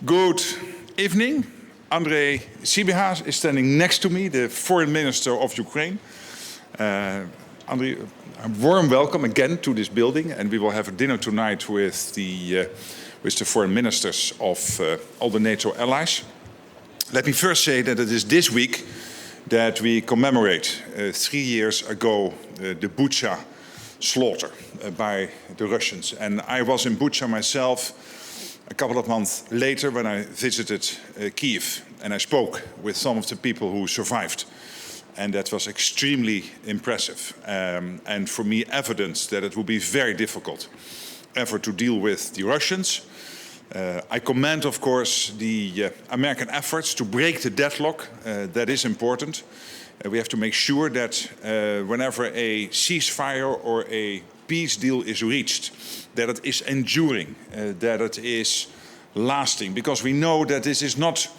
Good evening. Andrii Sybiha is standing next to me, the Foreign Minister of Ukraine. Andrii, a warm welcome again to this building, and we will have a dinner tonight with the foreign ministers of all the NATO allies. Let me first say that it is this week that we commemorate 3 years ago the Bucha slaughter by the Russians. And I was in Bucha myself a couple of months later when I visited Kyiv, and I spoke with some of the people who survived. And that was extremely impressive, and for me evidence that it will be very difficult ever to deal with the Russians. I commend, of course, the American efforts to break the deadlock. That is important. We have to make sure that whenever a ceasefire or a peace deal is reached, that it is enduring, that it is lasting, because we know that this is not,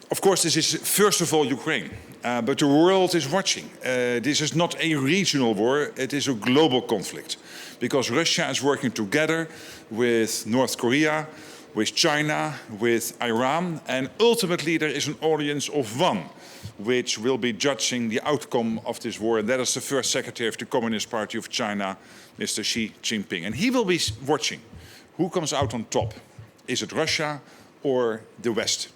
of course, this is first of all Ukraine, but the world is watching. This is not a regional war, it is a global conflict, because Russia is working together with North Korea, with China, with Iran, and ultimately there is an audience of one which will be judging the outcome of this war, and that is the first Secretary of the Communist Party of China, Mr. Xi Jinping. And he will be watching who comes out on top. Is it Russia or the West?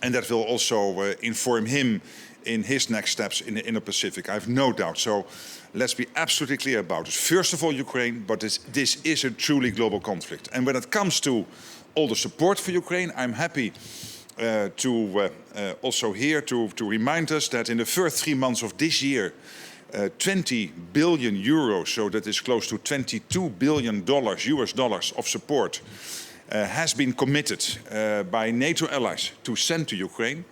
And that will also inform him in his next steps in the Indo Pacific, I have no doubt. So let's be absolutely clear about it. First of all, Ukraine, but this is a truly global conflict. And when it comes to all the support for Ukraine, I'm happy also here to remind us that in the first 3 months of this year, 20 billion euros, so that is close to $22 billion US dollars of support, has been committed by NATO allies to send to Ukraine.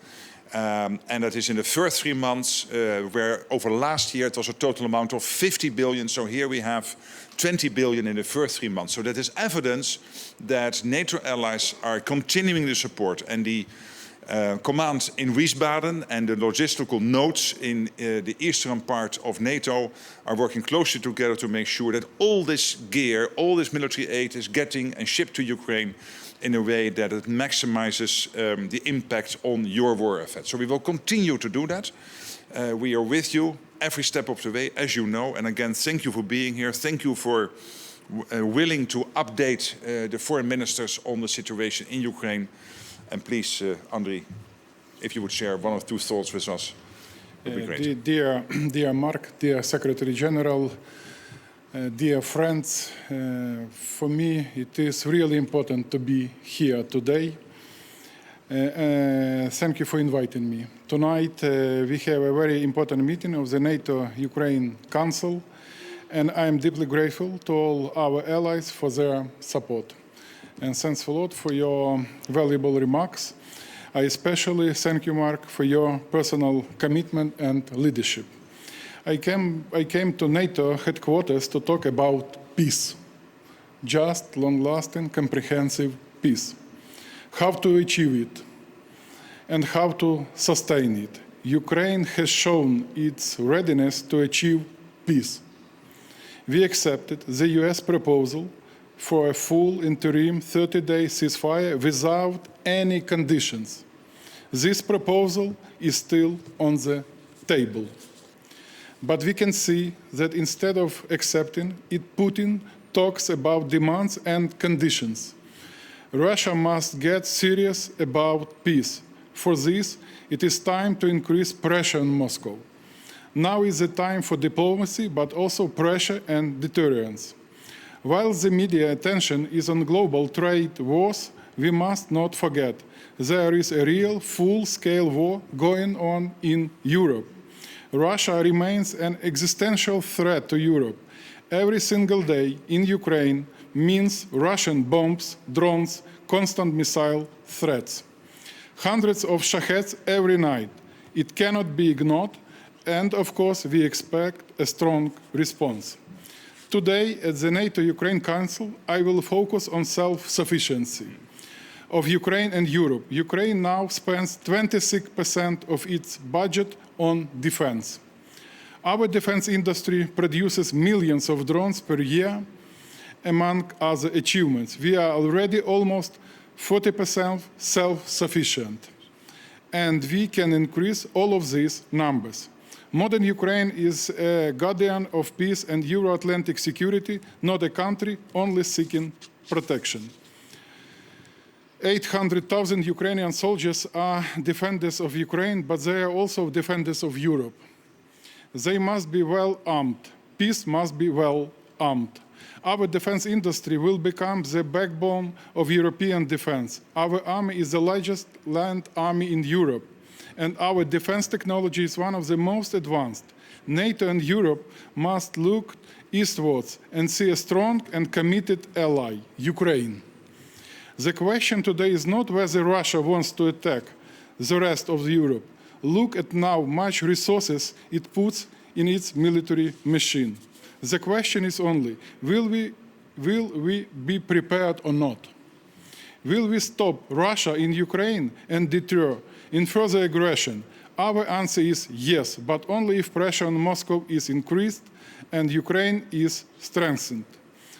And that is in the first 3 months, where over last year it was a total amount of 50 billion. So here we have 20 billion in the first 3 months. So that is evidence that NATO allies are continuing the support. And the command in Wiesbaden and the logistical nodes in the eastern part of NATO are working closely together to make sure that all this gear, all this military aid is getting and shipped to Ukraine in a way that it maximizes the impact on your war effort. So we will continue to do that. We are with you every step of the way, as you know. And again, thank you for being here. Thank you for willing to update the foreign ministers on the situation in Ukraine. And please, Andrii, if you would share 1 or 2 thoughts with us, it would be great. Dear Mark, dear Secretary General, dear friends, for me it is really important to be here today. Thank you for inviting me. Tonight we have a very important meeting of the NATO-Ukraine Council, and I am deeply grateful to all our allies for their support. And thanks a lot for your valuable remarks. I especially thank you, Mark, for your personal commitment and leadership. I came to NATO headquarters to talk about peace, just, long-lasting, comprehensive peace. How to achieve it and how to sustain it. Ukraine has shown its readiness to achieve peace. We accepted the US proposal for a full interim 30-day ceasefire without any conditions. This proposal is still on the table. But we can see that instead of accepting it, Putin talks about demands and conditions. Russia must get serious about peace. For this, it is time to increase pressure on Moscow. Now is the time for diplomacy, but also pressure and deterrence. While the media attention is on global trade wars, we must not forget there is a real full-scale war going on in Europe. Russia remains an existential threat to Europe. Every single day in Ukraine means Russian bombs, drones, constant missile threats. Hundreds of Shaheds every night. It cannot be ignored, and of course we expect a strong response. Today at the NATO-Ukraine Council, I will focus on self-sufficiency of Ukraine and Europe. Ukraine now spends 26% of its budget on defense. Our defense industry produces millions of drones per year, among other achievements. We are already almost 40% self-sufficient. And we can increase all of these numbers. Modern Ukraine is a guardian of peace and Euro-Atlantic security, not a country only seeking protection. 800,000 Ukrainian soldiers are defenders of Ukraine, but they are also defenders of Europe. They must be well armed. Peace must be well armed. Our defense industry will become the backbone of European defense. Our army is the largest land army in Europe, and our defense technology is one of the most advanced. NATO and Europe must look eastwards and see a strong and committed ally, Ukraine. The question today is not whether Russia wants to attack the rest of Europe. Look at how much resources it puts in its military machine. The question is only, will we be prepared or not? Will we stop Russia in Ukraine and deter in further aggression? Our answer is yes, but only if pressure on Moscow is increased and Ukraine is strengthened.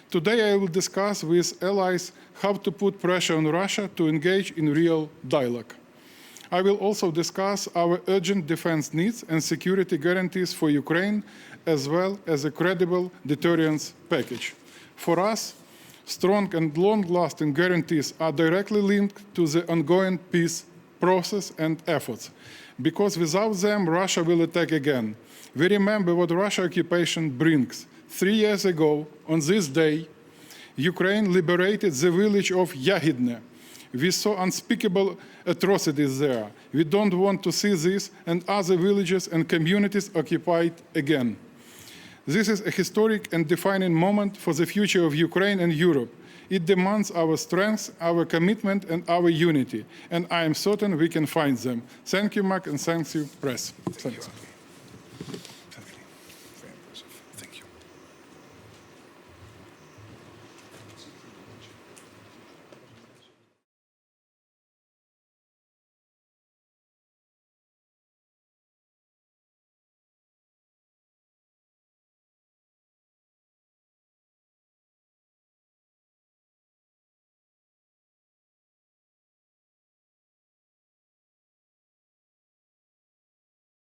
Today I will discuss with allies how to put pressure on Russia to engage in real dialogue. I will also discuss our urgent defense needs and security guarantees for Ukraine, as well as a credible deterrence package. For us, strong and long-lasting guarantees are directly linked to the ongoing peace process and efforts, because without them, Russia will attack again. We remember what Russian occupation brings. 3 years ago, on this day, Ukraine liberated the village of Yagidne. We saw unspeakable atrocities there. We don't want to see this and other villages and communities occupied again. This is a historic and defining moment for the future of Ukraine and Europe. It demands our strength, our commitment, and our unity. And I am certain we can find them. Thank you, Mark, and thank you, Press. Thanks.